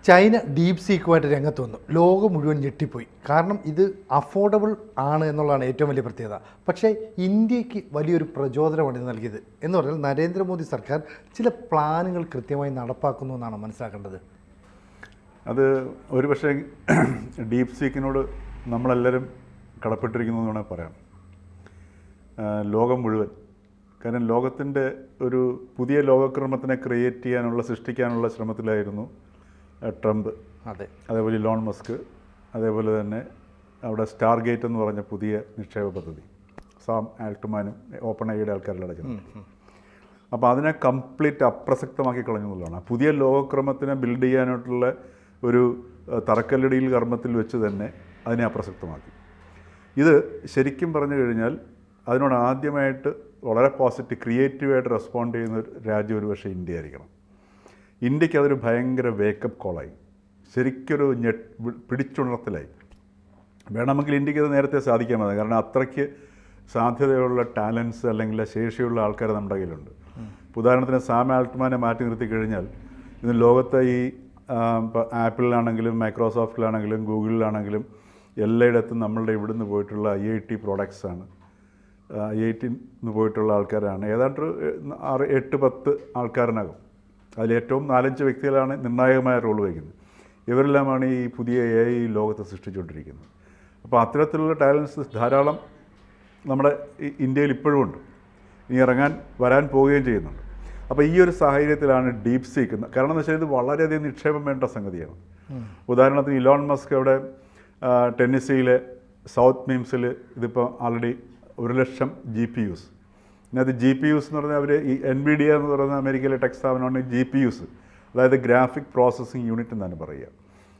China deep സീക്കുമായിട്ട് രംഗത്ത് വന്നു. ലോകം മുഴുവൻ ഞെട്ടിപ്പോയി. കാരണം ഇത് അഫോർഡബിൾ ആണ് എന്നുള്ളതാണ് ഏറ്റവും വലിയ പ്രത്യേകത. പക്ഷേ ഇന്ത്യക്ക് വലിയൊരു പ്രചോദനമാണ് ഇത് നൽകിയത് എന്ന് പറഞ്ഞാൽ നരേന്ദ്രമോദി സർക്കാർ ചില പ്ലാനുകൾ കൃത്യമായി നടപ്പാക്കുന്നു എന്നാണ് മനസ്സിലാക്കേണ്ടത്. അത് ഒരുപക്ഷെ ഡീപ് സീക്കിനോട് നമ്മളെല്ലാവരും കടപ്പെട്ടിരിക്കുന്നു എന്ന് വേണമെങ്കിൽ പറയാം. ലോകം മുഴുവൻ. കാരണം ലോകത്തിൻ്റെ ഒരു പുതിയ ലോകക്രമത്തിനെ ക്രിയേറ്റ് ചെയ്യാനുള്ള സൃഷ്ടിക്കാനുള്ള ശ്രമത്തിലായിരുന്നു ട്രംപ്. അതേപോലെ ഇലോൺ മസ്ക്, അതേപോലെ തന്നെ അവിടെ സ്റ്റാർ ഗേറ്റ് എന്ന് പറഞ്ഞ പുതിയ നിക്ഷേപ പദ്ധതി സാം ആൾട്ട്മാനും ഓപ്പൺ ഐയുടെ ആൾക്കാരെല്ലാം അടയ്ക്കുന്നു. അപ്പോൾ അതിനെ കംപ്ലീറ്റ് അപ്രസക്തമാക്കി കളഞ്ഞു എന്നുള്ളതാണ്. പുതിയ ലോകക്രമത്തിനെ ബിൽഡ് ചെയ്യാനായിട്ടുള്ള ഒരു തറക്കല്ലിടിയിൽ കർമ്മത്തിൽ വെച്ച് തന്നെ അതിനെ അപ്രസക്തമാക്കി. ഇത് ശരിക്കും പറഞ്ഞു കഴിഞ്ഞാൽ അതിനോട് ആദ്യമായിട്ട് വളരെ ക്രിയേറ്റീവായിട്ട് റെസ്പോണ്ട് ചെയ്യുന്ന ഒരു രാജ്യം ഒരുപക്ഷെ ഇന്ത്യ ആയിരിക്കണം. ഇന്ത്യക്ക് അതൊരു ഭയങ്കര വേക്കപ്പ് കോളായി, ശരിക്കൊരു പിടിച്ചുണർത്തലായി. വേണമെങ്കിൽ ഇന്ത്യക്ക് അത് നേരത്തെ സാധിക്കാൻ മതി. കാരണം അത്രയ്ക്ക് സാധ്യതയുള്ള ടാലൻസ് അല്ലെങ്കിൽ ശേഷിയുള്ള ആൾക്കാർ നമ്മുടെ കയ്യിലുണ്ട്. ഉദാഹരണത്തിന് സാം ആൾട്ട്മാനെ മാറ്റി നിർത്തി കഴിഞ്ഞാൽ ഇന്ന് ലോകത്തെ ഈ ഇപ്പോൾ ആപ്പിളിലാണെങ്കിലും മൈക്രോസോഫ്റ്റിലാണെങ്കിലും ഗൂഗിളിലാണെങ്കിലും എല്ലായിടത്തും നമ്മളുടെ ഇവിടുന്ന് പോയിട്ടുള്ള IIT പ്രോഡക്ട്സാണ്. IIT പോയിട്ടുള്ള ആൾക്കാരാണ്. ഏതാണ്ട് 8-10 ആൾക്കാരനകം. അതിലേറ്റവും 4-5 വ്യക്തികളാണ് നിർണായകമായ റോൾ വഹിക്കുന്നത്. ഇവരെല്ലാമാണ് ഈ പുതിയ AI ലോകത്ത് സൃഷ്ടിച്ചുകൊണ്ടിരിക്കുന്നത്. അപ്പോൾ അത്തരത്തിലുള്ള ടാലൻസ് ധാരാളം നമ്മുടെ ഇന്ത്യയിൽ ഇപ്പോഴും ഉണ്ട്. ഇനി വരാൻ പോവുകയും ചെയ്യുന്നുണ്ട്. അപ്പോൾ ഈ ഒരു സാഹചര്യത്തിലാണ് ഡീപ് സീക്ക്. കാരണം എന്ന് വെച്ചാൽ ഇത് വളരെയധികം നിക്ഷേപം വേണ്ട സംഗതിയാണ്. ഉദാഹരണത്തിന് ഇലോൺ മസ്ക് അവിടെ ടെന്നസിയിലെ സൗത്ത് മീംസിൽ ഇതിപ്പോൾ ആൾറെഡി 1,00,000 GPUs. ഇതിനകത്ത് GPUs എന്ന് പറഞ്ഞാൽ അവർ ഈ NVIDIA എന്ന് പറയുന്ന അമേരിക്കയിലെ ടെക് സ്ഥാപനമാണ് GPUs, അതായത് ഗ്രാഫിക് പ്രോസസ്സിംഗ് യൂണിറ്റ് എന്നാണ് പറയുക.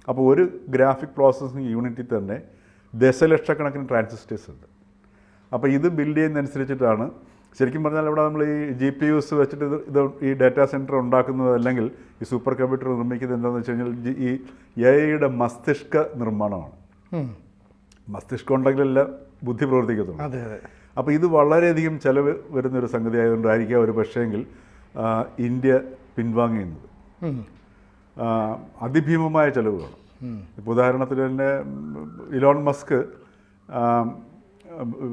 അപ്പോൾ ഒരു ഗ്രാഫിക് പ്രോസസ്സിംഗ് യൂണിറ്റിൽ തന്നെ ദശലക്ഷക്കണക്കിന് ട്രാൻസിസ്റ്റേഴ്സ് ഉണ്ട്. അപ്പോൾ ഇത് ബിൽഡ് ചെയ്യുന്നതനുസരിച്ചിട്ടാണ് ശരിക്കും പറഞ്ഞാൽ ഇവിടെ നമ്മൾ ഈ GPUs വെച്ചിട്ട് ഇത് ഈ ഡാറ്റാ സെൻറ്റർ ഉണ്ടാക്കുന്നത് അല്ലെങ്കിൽ ഈ സൂപ്പർ കമ്പ്യൂട്ടർ നിർമ്മിക്കുന്നത് എന്താണെന്ന് വെച്ച് കഴിഞ്ഞാൽ ഈ AIയുടെ മസ്തിഷ്ക നിർമ്മാണമാണ്. മസ്തിഷ്കം ഉണ്ടെങ്കിലെല്ലാം ബുദ്ധി പ്രവർത്തിക്കത്തുള്ളൂ. അപ്പോൾ ഇത് വളരെയധികം ചിലവ് വരുന്നൊരു സംഗതി ആയതുകൊണ്ടായിരിക്കാം ഒരു പക്ഷേങ്കിൽ ഇന്ത്യ പിൻവാങ്ങുന്നത്. അതിഭീമമായ ചിലവുകൾ. ഇപ്പോൾ ഉദാഹരണത്തിന് തന്നെ ഇലോൺ മസ്ക്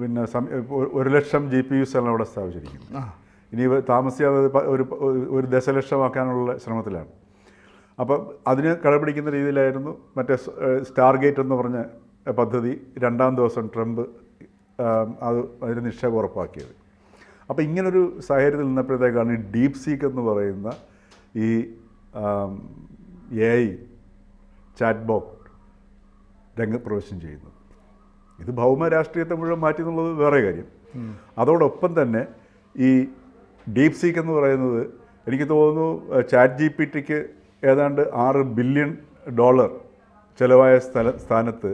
പിന്നെ 1,00,000 GPUs ആണ് അവിടെ സ്ഥാപിച്ചിരിക്കുന്നത്. ഇനി താമസിയാതെ ഒരു ദശലക്ഷമാക്കാനുള്ള ശ്രമത്തിലാണ്. അപ്പം അതിന് കടപിടിക്കുന്ന രീതിയിലായിരുന്നു മറ്റേ സ്റ്റാർ ഗേറ്റ് എന്ന് പറഞ്ഞ പദ്ധതി 2-ാം ദിവസം ട്രംപ് അതിന് നിക്ഷേപം ഉറപ്പാക്കിയത്. അപ്പോൾ ഇങ്ങനൊരു സാഹചര്യത്തിൽ നിന്നപ്പോഴത്തേക്കാണ് ഈ ഡീപ് സീക്ക് എന്ന് പറയുന്ന ഈ AI ചാറ്റ് ബോട്ട് രംഗപ്രവേശം ചെയ്യുന്നത്. ഇത് ഭൗമ രാഷ്ട്രീയത്തെ മുഴുവൻ മാറ്റി എന്നുള്ളത് വേറെ കാര്യം. അതോടൊപ്പം തന്നെ ഈ ഡീപ് സീക്ക് എന്ന് പറയുന്നത് എനിക്ക് തോന്നുന്നു ചാറ്റ് GPTക്ക് ഏതാണ്ട് $6 ബില്യൺ ചിലവായ സ്ഥാനത്ത്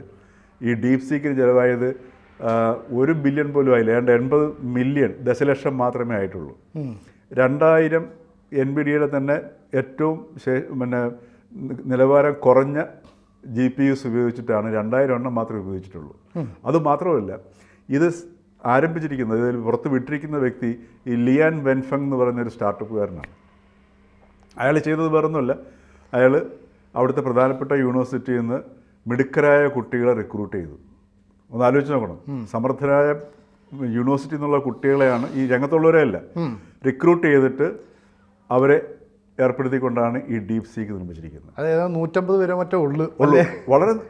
ഈ ഡീപ് സീക്കിന് ചിലവായത് 1 ബില്യൺ പോലും ആയില്ല. ഏതാണ്ട് 80 മില്യൺ ദശലക്ഷം മാത്രമേ ആയിട്ടുള്ളൂ. 2000 NVIDIAയുടെ തന്നെ ഏറ്റവും നിലവാരം കുറഞ്ഞ GPUs ഉപയോഗിച്ചിട്ടാണ് 2000 എണ്ണം മാത്രമേ ഉപയോഗിച്ചിട്ടുള്ളൂ. അതുമാത്രമല്ല, ഇത് ആരംഭിച്ചിരിക്കുന്നത്, ഇതിൽ പുറത്ത് വിട്ടിരിക്കുന്ന വ്യക്തി ഈ ലിയാൻ വെൻഫങ് എന്ന് പറയുന്നൊരു സ്റ്റാർട്ടപ്പുകാരനാണ്. അയാൾ ചെയ്തത് വേറൊന്നുമല്ല, അയാൾ അവിടുത്തെ പ്രധാനപ്പെട്ട യൂണിവേഴ്സിറ്റിയിൽ നിന്ന് മിടുക്കരായ കുട്ടികളെ റിക്രൂട്ട് ചെയ്തു. ഒന്ന് ആലോചിച്ച് നോക്കണം. സമർത്ഥരായ യൂണിവേഴ്സിറ്റി എന്നുള്ള കുട്ടികളെയാണ്, ഈ രംഗത്തുള്ളവരെയല്ല, റിക്രൂട്ട് ചെയ്തിട്ട് അവരെ ഏർപ്പെടുത്തിക്കൊണ്ടാണ് ഈ ഡീപ് സീക്ക് നിർമ്മിച്ചിരിക്കുന്നത്. അതായത് 150 പേരെ മറ്റേ ഉള്ളു.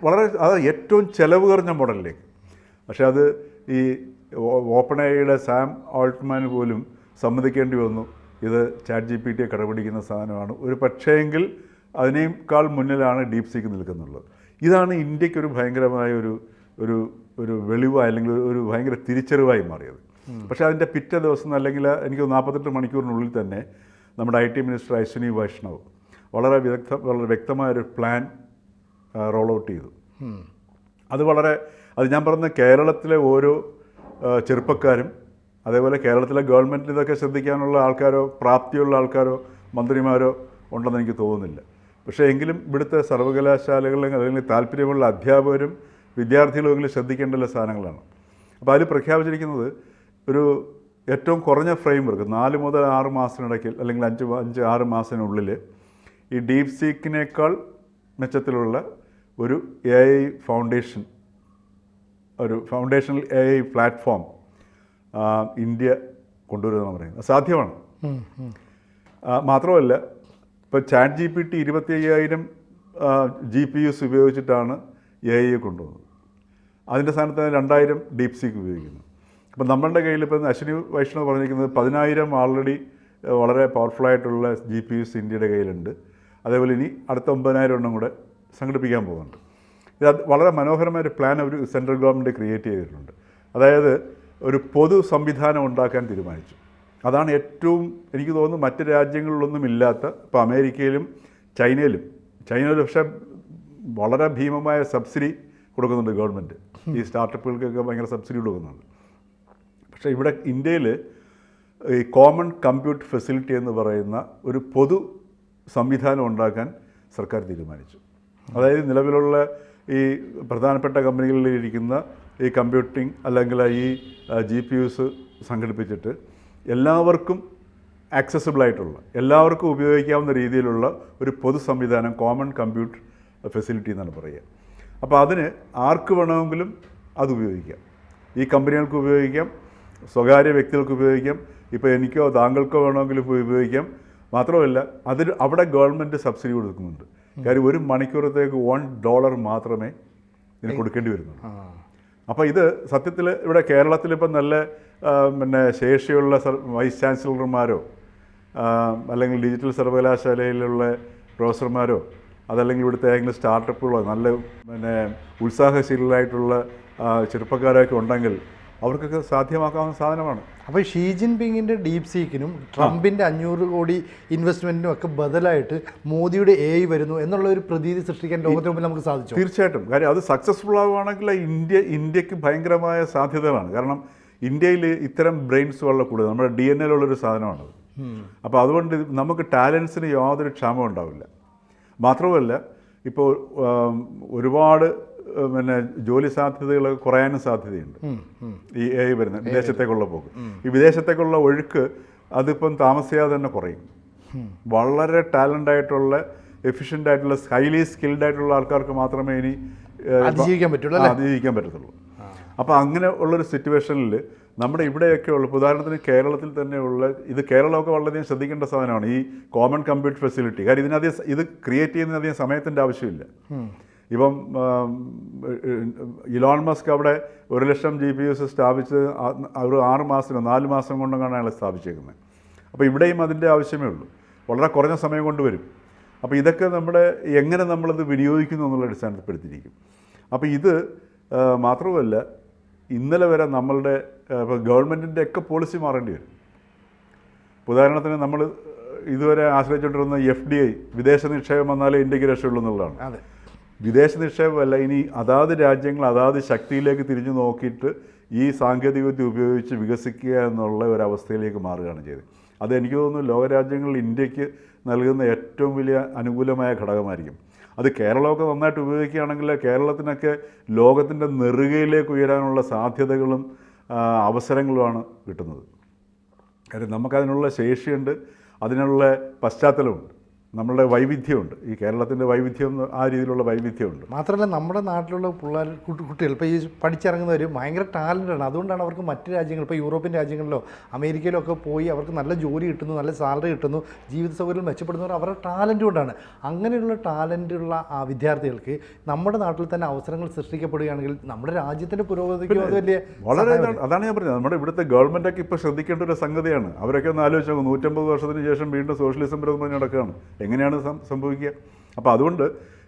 വളരെ അത് ഏറ്റവും ചെലവ് കുറഞ്ഞ മോഡലിലേക്ക്. പക്ഷെ അത് ഈ ഓപ്പൺ ഐയുടെ സാം ആൾട്ട്മാൻ പോലും സമ്മതിക്കേണ്ടി വന്നു, ഇത് ചാറ്റ് GPTയെ കടപിടിക്കുന്ന സാധനമാണ്, ഒരു പക്ഷേങ്കിൽ അതിനേക്കാൾ മുന്നിലാണ് ഡീപ് സീക്ക് നിൽക്കുന്നുള്ളത്. ഇതാണ് ഇന്ത്യക്കൊരു ഭയങ്കരമായ ഒരു വെളിവായി അല്ലെങ്കിൽ ഒരു ഭയങ്കര തിരിച്ചറിവായി മാറിയത്. പക്ഷേ അതിൻ്റെ പിറ്റേ ദിവസം അല്ലെങ്കിൽ എനിക്ക് 48 മണിക്കൂറിനുള്ളിൽ തന്നെ നമ്മുടെ IT മിനിസ്റ്റർ അശ്വിനി വൈഷ്ണവ് വളരെ വ്യക്തമായൊരു പ്ലാൻ റോൾ ഔട്ട് ചെയ്തു. അത് ഞാൻ പറഞ്ഞ കേരളത്തിലെ ഓരോ ചെറുപ്പക്കാരും അതേപോലെ കേരളത്തിലെ ഗവൺമെൻറ്റിന് ഇതൊക്കെ ശ്രദ്ധിക്കാനുള്ള ആൾക്കാരോ പ്രാപ്തിയുള്ള ആൾക്കാരോ മന്ത്രിമാരോ ഉണ്ടെന്ന് എനിക്ക് തോന്നുന്നില്ല. പക്ഷേ എങ്കിലും ഇവിടുത്തെ സർവകലാശാലകളിലും അല്ലെങ്കിൽ താല്പര്യമുള്ള അധ്യാപകരും വിദ്യാർത്ഥികളുമെങ്കിലും ശ്രദ്ധിക്കേണ്ട സാധനങ്ങളാണ്. അപ്പോൾ അതിൽ പ്രഖ്യാപിച്ചിരിക്കുന്നത് ഒരു ഏറ്റവും കുറഞ്ഞ ഫ്രെയിം വർക്ക് 4 മുതൽ 6 മാസത്തിനിടയ്ക്ക് അല്ലെങ്കിൽ 5-6 മാസത്തിനുള്ളിൽ ഈ ഡീപ് സീക്കിനേക്കാൾ മെച്ചത്തിലുള്ള ഒരു AI ഫൗണ്ടേഷൻ, ഒരു ഫൗണ്ടേഷണൽ AI പ്ലാറ്റ്ഫോം ഇന്ത്യ കൊണ്ടുവരുമെന്ന് പറയുന്നത് സാധ്യമാണ്. മാത്രമല്ല ഇപ്പോൾ ChatGPT 25,000 GPUs ഉപയോഗിച്ചിട്ടാണ് AI കൊണ്ടുവന്നത്. അതിൻ്റെ സ്ഥാനത്ത് 2,000 DeepSeek ഉപയോഗിക്കുന്നു. അപ്പം നമ്മളുടെ കയ്യിൽ ഇപ്പം അശ്വിനി വൈഷ്ണവ് പറഞ്ഞിരിക്കുന്നത് 10,000 ആൾറെഡി വളരെ പവർഫുള്ളായിട്ടുള്ള GPUs ഇന്ത്യയുടെ കയ്യിലുണ്ട്. അതേപോലെ ഇനി അടുത്ത 9,000 എണ്ണം കൂടെ സംഘടിപ്പിക്കാൻ പോകുന്നുണ്ട്. ഇത് വളരെ മനോഹരമായൊരു പ്ലാൻ ഒരു സെൻട്രൽ ഗവൺമെൻറ് ക്രിയേറ്റ് ചെയ്തിട്ടുണ്ട്. അതായത് ഒരു പൊതു സംവിധാനം ഉണ്ടാക്കാൻ തീരുമാനിച്ചു. അതാണ് ഏറ്റവും എനിക്ക് തോന്നുന്നു മറ്റ് രാജ്യങ്ങളിലൊന്നും ഇല്ലാത്ത, ഇപ്പോൾ അമേരിക്കയിലും ചൈനയിലും പക്ഷേ വളരെ ഭീമമായ സബ്സിഡി കൊടുക്കുന്നുണ്ട് ഗവൺമെൻറ്. ഈ സ്റ്റാർട്ടപ്പുകൾക്കൊക്കെ ഭയങ്കര സബ്സിഡി കൊടുക്കുന്നുണ്ട്. പക്ഷേ ഇവിടെ ഇന്ത്യയിൽ ഈ കോമൺ കമ്പ്യൂട്ട് ഫെസിലിറ്റി എന്ന് പറയുന്ന ഒരു പൊതു സംവിധാനം ഉണ്ടാക്കാൻ സർക്കാർ തീരുമാനിച്ചു. അതായത് നിലവിലുള്ള ഈ പ്രധാനപ്പെട്ട കമ്പനികളിലിരിക്കുന്ന ഈ കമ്പ്യൂട്ടിംഗ് അല്ലെങ്കിൽ ഈ GPUs സംഘടിപ്പിച്ചിട്ട് എല്ലാവർക്കും ആക്സസിബിളായിട്ടുള്ള, എല്ലാവർക്കും ഉപയോഗിക്കാവുന്ന രീതിയിലുള്ള ഒരു പൊതു സംവിധാനം, കോമൺ കമ്പ്യൂട്ട് ഫെസിലിറ്റി എന്നാണ് പറയുക. അപ്പോൾ അതിന് ആർക്ക് വേണമെങ്കിലും അത് ഉപയോഗിക്കാം. ഈ കമ്പനികൾക്ക് ഉപയോഗിക്കാം, സ്വകാര്യ വ്യക്തികൾക്ക് ഉപയോഗിക്കാം, ഇപ്പോൾ എനിക്കോ താങ്കൾക്കോ വേണമെങ്കിലും ഉപയോഗിക്കാം. മാത്രമല്ല അവിടെ ഗവൺമെൻറ് സബ്സിഡി കൊടുക്കുന്നുണ്ട്. കാര്യം 1 മണിക്കൂറത്തേക്ക് $1 മാത്രമേ ഇതിന് കൊടുക്കേണ്ടി വരുന്നുള്ളൂ. അപ്പോൾ ഇത് സത്യത്തിൽ ഇവിടെ കേരളത്തിലിപ്പം നല്ല ശേഷിയുള്ള വൈസ് ചാൻസലർമാരോ അല്ലെങ്കിൽ ഡിജിറ്റൽ സർവകലാശാലയിലുള്ള പ്രൊഫസർമാരോ അതല്ലെങ്കിൽ ഇവിടുത്തെ ഏതെങ്കിലും സ്റ്റാർട്ടപ്പുകളോ നല്ല ഉത്സാഹശീലരായിട്ടുള്ള ചെറുപ്പക്കാരൊക്കെ ഉണ്ടെങ്കിൽ അവർക്കൊക്കെ സാധ്യമാക്കാവുന്ന സാധനമാണ്. അപ്പോൾ ഷീ ജിൻപിങ്ങിൻ്റെ DeepSeekനും ട്രംപിൻ്റെ 500 കോടി ഇൻവെസ്റ്റ്മെൻറ്റിനും ഒക്കെ ബദലായിട്ട് മോദിയുടെ AI വരുന്നു എന്നുള്ള ഒരു പ്രതീതി സൃഷ്ടിക്കാൻ ലോകത്തിന് മുമ്പിൽ നമുക്ക് സാധിച്ചു. തീർച്ചയായിട്ടും. കാര്യം അത് സക്സസ്ഫുൾ ആവുകയാണെങ്കിൽ ഇന്ത്യക്ക് ഭയങ്കരമായ സാധ്യതകളാണ്. കാരണം ഇന്ത്യയിൽ ഇത്തരം ബ്രെയിൻസ് വളരെ കൂടുതൽ നമ്മുടെ DNA-യിലുള്ളൊരു സാധനമാണത്. അപ്പോൾ അതുകൊണ്ട് നമുക്ക് ടാലൻസിന് യാതൊരു ക്ഷാമം ഉണ്ടാവില്ല. മാത്രമല്ല ഇപ്പോൾ ഒരുപാട് ജോലി സാധ്യതകൾ കുറയാനും സാധ്യതയുണ്ട് ഈ AI വരുന്ന വിദേശത്തേക്കുള്ള പോക്ക്. ഈ വിദേശത്തേക്കുള്ള ഒഴുക്ക് അതിപ്പം താമസിയാതെ തന്നെ കുറയും. വളരെ ടാലൻ്റ് ആയിട്ടുള്ള, എഫിഷ്യൻ്റ് ആയിട്ടുള്ള, ഹൈലി സ്കിൽഡ് ആയിട്ടുള്ള ആൾക്കാർക്ക് മാത്രമേ ഇനി അതിജീവിക്കാൻ പറ്റത്തുള്ളൂ. അപ്പോൾ അങ്ങനെ ഉള്ളൊരു സിറ്റുവേഷനിൽ നമ്മുടെ ഇവിടെയൊക്കെ ഉള്ള, ഉദാഹരണത്തിന് കേരളത്തിൽ തന്നെയുള്ള, ഇത് കേരളമൊക്കെ വളരെയധികം ശ്രദ്ധിക്കേണ്ട സാധനമാണ് ഈ കോമൺ കമ്പ്യൂട്ട് ഫെസിലിറ്റി. കാര്യം ഇത് ക്രിയേറ്റ് ചെയ്യുന്നതിനധികം സമയത്തിൻ്റെ ആവശ്യമില്ല. ഇപ്പം ഇലോൺ മസ്ക് അവിടെ 1,00,000 GPUs സ്ഥാപിച്ച് ഒരു 6 മാസത്തിനോ 4 മാസം കൊണ്ടാണ് അയാൾ സ്ഥാപിച്ചേക്കുന്നത്. അപ്പോൾ ഇവിടെയും അതിൻ്റെ ആവശ്യമേ ഉള്ളൂ. വളരെ കുറഞ്ഞ സമയം കൊണ്ട് വരും. അപ്പോൾ ഇതൊക്കെ എങ്ങനെ നമ്മളത് വിനിയോഗിക്കുന്നു എന്നുള്ള അടിസ്ഥാനപ്പെടുത്തിയിരിക്കും. അപ്പോൾ ഇത് മാത്രമല്ല, ഇന്നലെ വരെ നമ്മളുടെ ഗവൺമെൻറ്റിൻ്റെ ഒക്കെ പോളിസി മാറേണ്ടി വരും. ഉദാഹരണത്തിന് നമ്മൾ ഇതുവരെ ആശ്രയിച്ചുകൊണ്ടിരുന്ന FDI, വിദേശ നിക്ഷേപം വന്നാലേ ഇന്ത്യക്ക് രക്ഷയുള്ളൂ എന്നുള്ളതാണ്. വിദേശ നിക്ഷേപമല്ല, ഇനി അതാത് രാജ്യങ്ങൾ അതാത് ശക്തിയിലേക്ക് തിരിഞ്ഞു നോക്കിയിട്ട് ഈ സാങ്കേതികവിദ്യ ഉപയോഗിച്ച് വികസിക്കുക എന്നുള്ള ഒരവസ്ഥയിലേക്ക് മാറുകയാണ് ചെയ്തത്. അത് എനിക്ക് തോന്നുന്നു ലോകരാജ്യങ്ങളിൽ ഇന്ത്യക്ക് നൽകുന്ന ഏറ്റവും വലിയ അനുകൂലമായ ഘടകമായിരിക്കും. അത് കേരളമൊക്കെ നന്നായിട്ട് ഉപയോഗിക്കുകയാണെങ്കിൽ കേരളത്തിനൊക്കെ ലോകത്തിൻ്റെ നെറുകയിലേക്ക് ഉയരാനുള്ള സാധ്യതകളും അവസരങ്ങളുമാണ് കിട്ടുന്നത്. കാര്യം നമുക്കതിനുള്ള ശേഷിയുണ്ട്, അതിനുള്ള പശ്ചാത്തലമുണ്ട്, നമ്മളുടെ വൈവിധ്യമുണ്ട്. ഈ കേരളത്തിൻ്റെ വൈവിധ്യം, ആ രീതിയിലുള്ള വൈവിധ്യമുണ്ട്. മാത്രമല്ല നമ്മുടെ നാട്ടിലുള്ള കുട്ടികൾ ഇപ്പോൾ ഈ പഠിച്ചിറങ്ങുന്നവർ ഭയങ്കര ടാലൻ്റാണ്. അതുകൊണ്ടാണ് അവർക്ക് മറ്റ് രാജ്യങ്ങൾ, ഇപ്പോൾ യൂറോപ്യൻ രാജ്യങ്ങളിലോ അമേരിക്കയിലോ ഒക്കെ പോയി അവർക്ക് നല്ല ജോലി കിട്ടുന്നു, നല്ല സാലറി കിട്ടുന്നു, ജീവിത സൗകര്യം മെച്ചപ്പെടുന്നവർ അവരുടെ ടാലൻ്റ് കൊണ്ടാണ്. അങ്ങനെയുള്ള ടാലൻ്റുള്ള ആ വിദ്യാർത്ഥികൾക്ക് നമ്മുടെ നാട്ടിൽ തന്നെ അവസരങ്ങൾ സൃഷ്ടിക്കപ്പെടുകയാണെങ്കിൽ നമ്മുടെ രാജ്യത്തിൻ്റെ പുരോഗതിക്കും അത് വലിയ വളരെ, അതാണ് ഞാൻ പറഞ്ഞത്, നമ്മുടെ ഇവിടുത്തെ ഗവൺമെൻറ്റൊക്കെ ഇപ്പോൾ ശ്രദ്ധിക്കേണ്ട ഒരു സംഗതിയാണ്. അവരൊക്കെ ഒന്ന് ആലോചിച്ച് നോക്കും, 150 വർഷത്തിന് ശേഷം വീണ്ടും സോഷ്യലിസം വിരോധം നടക്കുകയാണ്. എങ്ങനെയാണ് സംഭവിക്കുക? അപ്പോൾ അതുകൊണ്ട്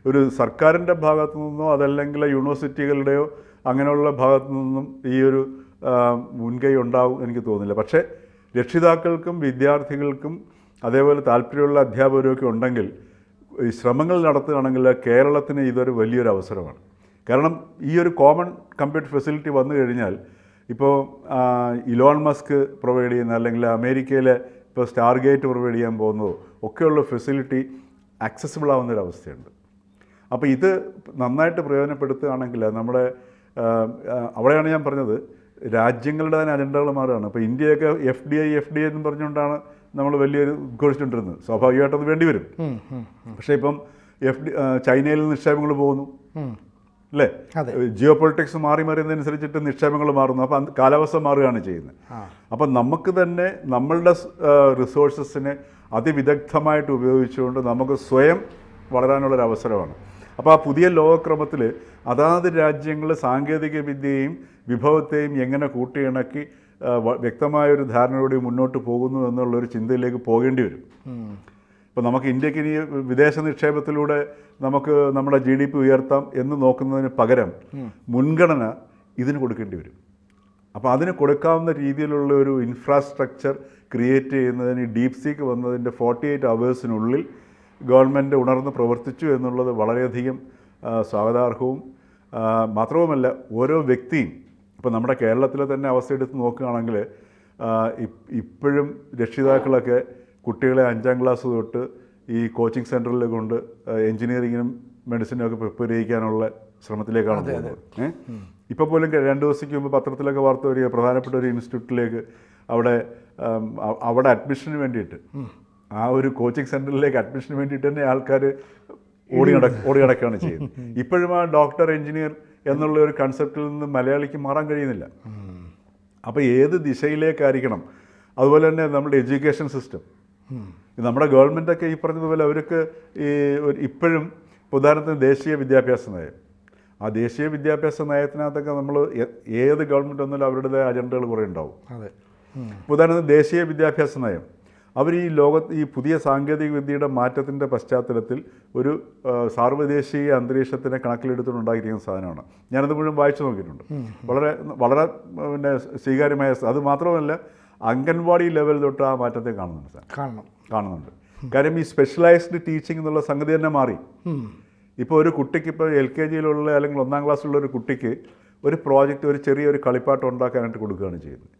ഒരു സർക്കാരിൻ്റെ ഭാഗത്തു നിന്നോ അതല്ലെങ്കിൽ യൂണിവേഴ്സിറ്റികളുടെയോ അങ്ങനെയുള്ള ഭാഗത്തു നിന്നും ഈ ഒരു മുൻകൈ ഉണ്ടാവും എനിക്ക് തോന്നുന്നില്ല. പക്ഷേ രക്ഷിതാക്കൾക്കും വിദ്യാർത്ഥികൾക്കും അതേപോലെ താല്പര്യമുള്ള അധ്യാപകരൊക്കെ ഉണ്ടെങ്കിൽ ഈ ശ്രമങ്ങൾ നടത്തുകയാണെങ്കിൽ കേരളത്തിന് ഇതൊരു വലിയൊരു അവസരമാണ്. കാരണം ഈ ഒരു കോമൺ കമ്പ്യൂട്ടർ ഫെസിലിറ്റി വന്നു കഴിഞ്ഞാൽ ഇപ്പോൾ ഇലോൺ മസ്ക് പ്രൊവൈഡ് ചെയ്യുന്ന അല്ലെങ്കിൽ അമേരിക്കയിലെ ഇപ്പോൾ സ്റ്റാർഗേറ്റ് പ്രൊവൈഡ് ചെയ്യാൻ പോകുന്നതോ ഒക്കെയുള്ള ഫെസിലിറ്റി ആക്സസിബിൾ ആവുന്നൊരവസ്ഥയുണ്ട്. അപ്പോൾ ഇത് നന്നായിട്ട് പ്രയോജനപ്പെടുത്തുകയാണെങ്കിൽ നമ്മുടെ അവിടെയാണ് ഞാൻ പറഞ്ഞത്, രാജ്യങ്ങളുടെ തന്നെ അജണ്ടകൾ മാറുകയാണ്. ഇപ്പോൾ ഇന്ത്യയൊക്കെ FDI എന്ന് പറഞ്ഞുകൊണ്ടാണ് നമ്മൾ വലിയൊരു ഉദ്ഘോഷിച്ചുകൊണ്ടിരുന്നത്. സ്വാഭാവികമായിട്ട് അത് വേണ്ടി വരും. പക്ഷേ ഇപ്പം ചൈനയിൽ നിക്ഷേപങ്ങൾ പോകുന്നു അല്ലേ? ജിയോ പൊളിറ്റിക്സ് മാറി മറിയുന്നതനുസരിച്ചിട്ട് നിക്ഷേപങ്ങൾ മാറുന്നു. അപ്പം കാലാവസ്ഥ മാറുകയാണ് ചെയ്യുന്നത്. അപ്പം നമുക്ക് തന്നെ നമ്മളുടെ റിസോഴ്സസിനെ അതിവിദഗ്ധമായിട്ട് ഉപയോഗിച്ചുകൊണ്ട് നമുക്ക് സ്വയം വളരാനുള്ളൊരു അവസരമാണ്. അപ്പോൾ ആ പുതിയ ലോകക്രമത്തിൽ അതാത് രാജ്യങ്ങൾ സാങ്കേതിക വിദ്യയും വിഭവത്തെയും എങ്ങനെ കൂട്ടിയിണക്കി വ്യക്തമായൊരു ധാരണയോടെ മുന്നോട്ട് പോകുന്നു എന്നുള്ളൊരു ചിന്തയിലേക്ക് പോകേണ്ടി വരും. ഇപ്പോൾ നമുക്ക് ഇന്ത്യക്ക് ഇനി വിദേശ നിക്ഷേപത്തിലൂടെ നമുക്ക് നമ്മുടെ GDP ഉയർത്താം എന്ന് നോക്കുന്നതിന് പകരം മുൻഗണന ഇതിന് കൊടുക്കേണ്ടി വരും. അപ്പോൾ അതിന് കൊടുക്കാവുന്ന രീതിയിലുള്ള ഒരു ഇൻഫ്രാസ്ട്രക്ചർ ക്രിയേറ്റ് ചെയ്യുന്നതിന് DeepSeek വന്നതിൻ്റെ 48 അവേഴ്സിനുള്ളിൽ ഗവൺമെൻറ് ഉണർന്ന് പ്രവർത്തിച്ചു എന്നുള്ളത് വളരെയധികം സ്വാഗതാർഹവും. മാത്രവുമല്ല ഓരോ വ്യക്തിയും ഇപ്പോൾ നമ്മുടെ കേരളത്തിലെ തന്നെ അവസ്ഥ എടുത്ത് നോക്കുകയാണെങ്കിൽ ഇപ്പോഴും രക്ഷിതാക്കളൊക്കെ കുട്ടികളെ 5ാം ക്ലാസ് തൊട്ട് ഈ കോച്ചിങ് സെൻറ്ററിൽ കൊണ്ട് എൻജിനീയറിങ്ങിനും മെഡിസിനും ഒക്കെ പ്രിപ്പയർ ചെയ്യിക്കാനുള്ള ശ്രമത്തിലേക്കാണ് പോകുന്നത്. ഇപ്പോൾ പോലും 2 ദിവസത്തേക്ക് മുമ്പ് പത്രത്തിലൊക്കെ വാർത്ത വരിക, പ്രധാനപ്പെട്ട ഒരു ഇൻസ്റ്റിറ്റ്യൂട്ടിലേക്ക് അവിടെ അഡ്മിഷന് വേണ്ടിയിട്ട് ആ ഒരു കോച്ചിങ് സെൻറ്ററിലേക്ക് അഡ്മിഷന് വേണ്ടിയിട്ട് തന്നെ ആൾക്കാർ ഓടി നടക്കുകയാണ് ചെയ്യുന്നത്. ഇപ്പോഴും ആ ഡോക്ടർ എൻജിനീയർ എന്നുള്ള ഒരു കൺസെപ്റ്റിൽ നിന്ന് മലയാളിക്ക് മാറാൻ കഴിയുന്നില്ല. അപ്പോൾ ഏത് ദിശയിലേക്കായിരിക്കണം? അതുപോലെ തന്നെ നമ്മുടെ എഡ്യൂക്കേഷൻ സിസ്റ്റം, നമ്മുടെ ഗവൺമെൻറ്റൊക്കെ ഈ പറഞ്ഞതുപോലെ അവർക്ക് ഈ ഇപ്പോഴും ഉദാഹരണത്തിന് ദേശീയ വിദ്യാഭ്യാസ നയം, ആ ദേശീയ വിദ്യാഭ്യാസ നയത്തിനകത്തൊക്കെ നമ്മൾ ഏത് ഗവൺമെൻറ് വന്നാലും അവരുടേതായ അജണ്ടകൾ കുറേ ഉണ്ടാവും. ഉദാഹരണത്തിന് ദേശീയ വിദ്യാഭ്യാസ നയം അവർ ഈ പുതിയ സാങ്കേതിക വിദ്യയുടെ മാറ്റത്തിൻ്റെ പശ്ചാത്തലത്തിൽ ഒരു സാർവദേശീയ അന്തരീക്ഷത്തിനെ കണക്കിലെടുത്തുകൊണ്ടുണ്ടാക്കിയിരിക്കുന്ന സാധനമാണ്. ഞാനത് മുഴുവൻ വായിച്ചു നോക്കിയിട്ടുണ്ട്. വളരെ വളരെ പിന്നെ സ്വീകാര്യമായ, അത് മാത്രമല്ല അംഗൻവാടി ലെവൽ തൊട്ട് ആ മാറ്റത്തെ കാണുന്നുണ്ട്. കാര്യം ഈ സ്പെഷ്യലൈസ്ഡ് ടീച്ചിങ് എന്നുള്ള സംഗതി തന്നെ മാറി. ഇപ്പോൾ ഒരു കുട്ടിക്ക് ഇപ്പോൾ LKGയിലുള്ള അല്ലെങ്കിൽ 1ാം ക്ലാസ്സിലുള്ള ഒരു കുട്ടിക്ക് ഒരു പ്രോജക്റ്റ്, ഒരു ചെറിയൊരു കളിപ്പാട്ടം ഉണ്ടാക്കാനായിട്ട് കൊടുക്കുകയാണ് ചെയ്യുന്നത്.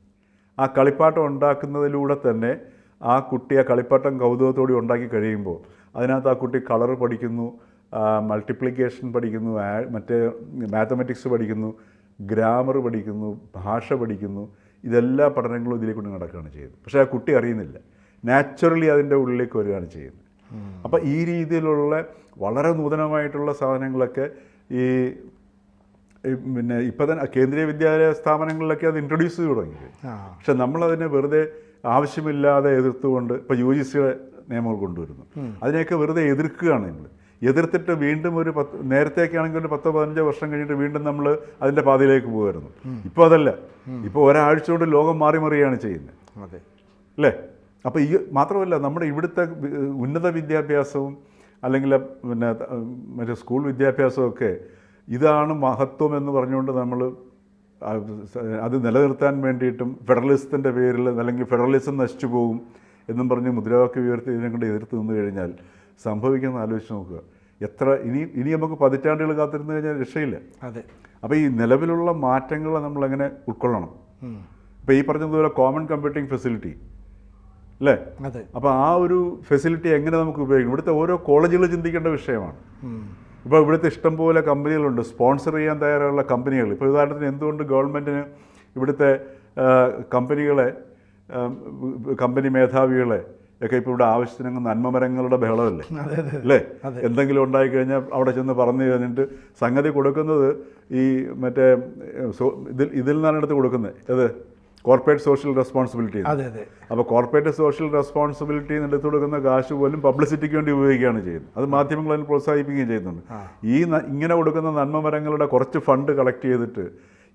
ആ കളിപ്പാട്ടം ഉണ്ടാക്കുന്നതിലൂടെ തന്നെ ആ കുട്ടി ആ കളിപ്പാട്ടം കൗതുകത്തോടെ ഉണ്ടാക്കി കഴിയുമ്പോൾ അതിനകത്ത് ആ കുട്ടി കളർ പഠിക്കുന്നു, മൾട്ടിപ്ലിക്കേഷൻ പഠിക്കുന്നു, മറ്റേ മാത്തമാറ്റിക്സ് പഠിക്കുന്നു, ഗ്രാമർ പഠിക്കുന്നു, ഭാഷ പഠിക്കുന്നു. ഇതെല്ലാ പഠനങ്ങളും ഇതിലേക്ക് കൊണ്ട് നടക്കുകയാണ് ചെയ്യുന്നത്. പക്ഷേ ആ കുട്ടി അറിയുന്നില്ല, നാച്ചുറലി അതിൻ്റെ ഉള്ളിലേക്ക് വരികയാണ് ചെയ്യുന്നത്. അപ്പോൾ ഈ രീതിയിലുള്ള വളരെ നൂതനമായിട്ടുള്ള സാധനങ്ങളൊക്കെ ഈ പിന്നെ ഇപ്പം തന്നെ കേന്ദ്രീയ വിദ്യാലയ സ്ഥാപനങ്ങളിലൊക്കെ അത് ഇൻട്രൊഡ്യൂസ് ചെയ്ത് തുടങ്ങി. പക്ഷെ നമ്മളതിനെ വെറുതെ ആവശ്യമില്ലാതെ എതിർത്തുകൊണ്ട് ഇപ്പോൾ UGCയുടെ നിയമങ്ങൾ കൊണ്ടുവരുന്നു. അതിനെയൊക്കെ വെറുതെ എതിർക്കുകയാണ് നമ്മൾ. എതിർത്തിട്ട് വീണ്ടും ഒരു നേരത്തേക്കാണെങ്കിൽ ഒരു 10-15 വർഷം കഴിഞ്ഞിട്ട് വീണ്ടും നമ്മൾ അതിൻ്റെ പാതയിലേക്ക് പോകുമായിരുന്നു. ഇപ്പോൾ അതല്ല. ഇപ്പോൾ ഒരാഴ്ച കൊണ്ട് ലോകം മാറി മറിയാണ് ചെയ്യുന്നത്. അല്ലേ? അപ്പോൾ ഈ മാത്രമല്ല നമ്മുടെ ഇവിടുത്തെ ഉന്നത വിദ്യാഭ്യാസവും അല്ലെങ്കിൽ പിന്നെ മറ്റേ സ്കൂൾ വിദ്യാഭ്യാസമൊക്കെ ഇതാണ് മഹത്വം എന്ന് പറഞ്ഞുകൊണ്ട് നമ്മൾ അത് നിലനിർത്താൻ വേണ്ടിയിട്ടും ഫെഡറലിസത്തിൻ്റെ പേരിൽ അല്ലെങ്കിൽ ഫെഡറലിസം നശിച്ചു പോകും എന്നും പറഞ്ഞ് മുദ്രാവാക്യം ഉയർത്തി ഇതിനെ കൊണ്ട് എതിർത്ത് നിന്ന് കഴിഞ്ഞാൽ സംഭവിക്കുന്ന ആലോചിച്ച് നോക്കുക. ഇനി നമുക്ക് പതിറ്റാണ്ടുകൾ കാത്തിരുന്ന് കഴിഞ്ഞാൽ രക്ഷയില്ല. അപ്പോൾ ഈ നിലവിലുള്ള മാറ്റങ്ങളെ നമ്മളെങ്ങനെ ഉൾക്കൊള്ളണം? ഇപ്പോൾ ഈ പറഞ്ഞതുപോലെ കോമൺ കമ്പ്യൂട്ടിംഗ് ഫെസിലിറ്റി അല്ലേ? അപ്പോൾ ആ ഒരു ഫെസിലിറ്റി എങ്ങനെ നമുക്ക് ഉപയോഗിക്കണം? ഇവിടുത്തെ ഓരോ കോളേജുകൾ ചിന്തിക്കേണ്ട വിഷയമാണ്. ഇപ്പോൾ ഇവിടുത്തെ ഇഷ്ടംപോലെ കമ്പനികളുണ്ട്, സ്പോൺസർ ചെയ്യാൻ തയ്യാറുള്ള കമ്പനികൾ. ഇപ്പോൾ ഉദാഹരണത്തിന് എന്തുകൊണ്ട് ഗവൺമെൻറ്റിന് ഇവിടുത്തെ കമ്പനി മേധാവികളെ ഒക്കെ ഇപ്പോൾ ഇവിടെ ആവശ്യത്തിന് നന്മമരങ്ങളുടെ ബഹളമല്ലേ അല്ലേ? എന്തെങ്കിലും ഉണ്ടായിക്കഴിഞ്ഞാൽ അവിടെ ചെന്ന് പറഞ്ഞു കഴിഞ്ഞിട്ട് സംഗതി കൊടുക്കുന്നത് ഈ മറ്റേ ഇതിൽ നിന്നാണ് എടുത്ത് കൊടുക്കുന്നത്. അത് കോർപ്പറേറ്റ് സോഷ്യൽ റെസ്പോൺസിബിലിറ്റി. അപ്പോൾ കോർപ്പറേറ്റ് സോഷ്യൽ റെസ്പോൺസിബിലിറ്റി എടുത്തു കൊടുക്കുന്ന കാശ് പോലും പബ്ലിസിറ്റിക്ക് വേണ്ടി ഉപയോഗിക്കുകയാണ് ചെയ്യുന്നത്. അത് മാധ്യമങ്ങൾ അതിന് പ്രോത്സാഹിപ്പിക്കുകയും ചെയ്യുന്നുണ്ട്. ഇങ്ങനെ കൊടുക്കുന്ന നന്മമരങ്ങളുടെ കുറച്ച് ഫണ്ട് കളക്ട് ചെയ്തിട്ട്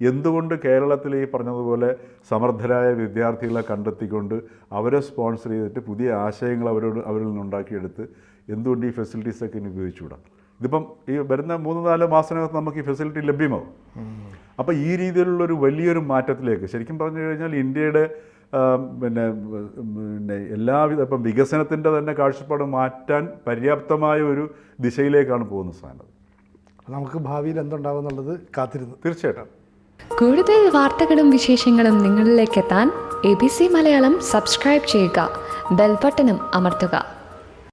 എന്തുകൊണ്ട് കേരളത്തിൽ ഈ പറഞ്ഞതുപോലെ സമർത്ഥരായ വിദ്യാർത്ഥികളെ കണ്ടെത്തിക്കൊണ്ട് അവരെ സ്പോൺസർ ചെയ്തിട്ട് പുതിയ ആശയങ്ങൾ അവരിൽ നിന്നുണ്ടാക്കിയെടുത്ത് എന്തുകൊണ്ട് ഈ ഫെസിലിറ്റീസൊക്കെ ഇനി ഉപയോഗിച്ചുകൂടാ? ഇതിപ്പം ഈ വരുന്ന 3-4 മാസത്തിനകത്ത് നമുക്ക് ഈ ഫെസിലിറ്റി ലഭ്യമാവും. അപ്പോൾ ഈ രീതിയിലുള്ളൊരു വലിയൊരു മാറ്റത്തിലേക്ക് ശരിക്കും പറഞ്ഞു കഴിഞ്ഞാൽ ഇന്ത്യയുടെ പിന്നെ എല്ലാവിധ ഇപ്പം വികസനത്തിൻ്റെ തന്നെ കാഴ്ചപ്പാട് മാറ്റാൻ പര്യാപ്തമായ ഒരു ദിശയിലേക്കാണ് പോകുന്ന സാധനം. നമുക്ക് ഭാവിയിൽ എന്തുണ്ടാവും എന്നുള്ളത് കാത്തിരുന്നു. തീർച്ചയായിട്ടും കൂടുതൽ വാർത്തകളും വിശേഷങ്ങളും നിങ്ങളിലേക്ക് എത്താൻ ABC മലയാളം സബ്സ്ക്രൈബ് ചെയ്യുക, ബെൽ ബട്ടണും അമർത്തുക.